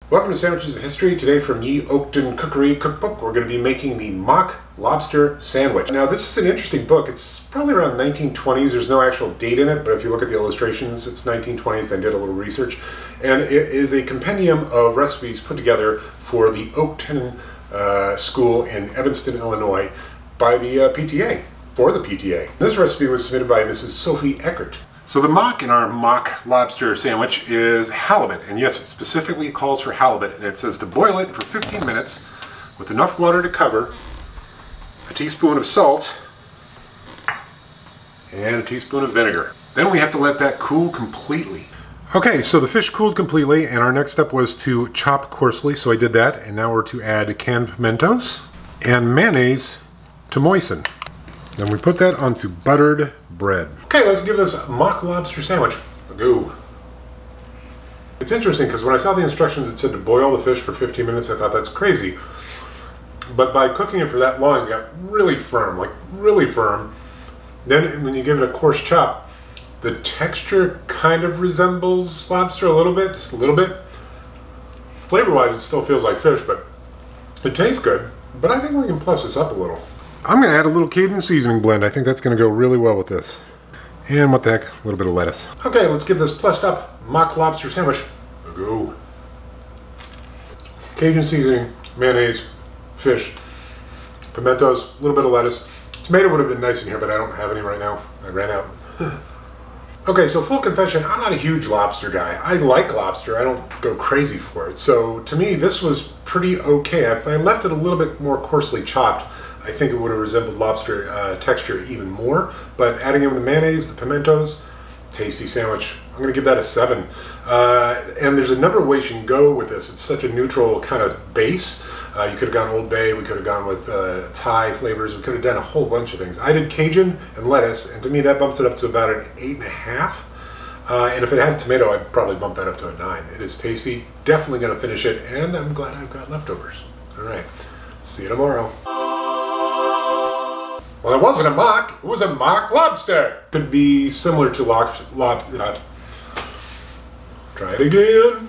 Welcome to Sandwiches of History. Today from the Oakton Cookerie cookbook, we're going to be making the Mock Lobster Sandwich. Now this is an interesting book. It's probably around 1920s. There's no actual date in it, but if you look at the illustrations, it's 1920s. I did a little research. And it is a compendium of recipes put together for the Oakton School in Evanston, Illinois by the PTA, for the PTA. This recipe was submitted by Mrs. Sophie Eckert. So the mock in our mock lobster sandwich is halibut, and yes, it specifically calls for halibut, and it says to boil it for 15 minutes with enough water to cover, a teaspoon of salt, and a teaspoon of vinegar. Then we have to let that cool completely. Okay, so the fish cooled completely, and our next step was to chop coarsely, so I did that, and now we're to add canned pimentos and mayonnaise to moisten. Then we put that onto buttered bread. Okay, let's give this mock lobster sandwich a go. It's interesting because when I saw the instructions it said to boil the fish for 15 minutes, I thought that's crazy. But by cooking it for that long, it got really firm, like really firm. Then when you give it a coarse chop, the texture kind of resembles lobster a little bit, just a little bit. Flavor-wise, it still feels like fish, but it tastes good. But I think we can plus this up a little. I'm going to add a little Cajun seasoning blend. I think that's going to go really well with this. And what the heck, a little bit of lettuce. Okay, let's give this plussed up mock lobster sandwich a go. Cajun seasoning, mayonnaise, fish, pimentos, a little bit of lettuce. Tomato would have been nice in here, but I don't have any right now. I ran out. Okay, so full confession, I'm not a huge lobster guy. I like lobster, I don't go crazy for it. So to me, this was pretty okay. If I left it a little bit more coarsely chopped, I think it would have resembled lobster texture even more. But adding in the mayonnaise, the pimentos, tasty sandwich. I'm going to give that a 7. And there's a number of ways you can go with this. It's such a neutral kind of base. You could have gone Old Bay, we could have gone with Thai flavors, we could have done a whole bunch of things. I did Cajun and lettuce, and to me that bumps it up to about an 8.5. And if it had tomato, I'd probably bump that up to a 9. It is tasty, definitely going to finish it, and I'm glad I've got leftovers. All right, see you tomorrow. Well, it wasn't a mock, it was a mock lobster. Could be similar to try it again.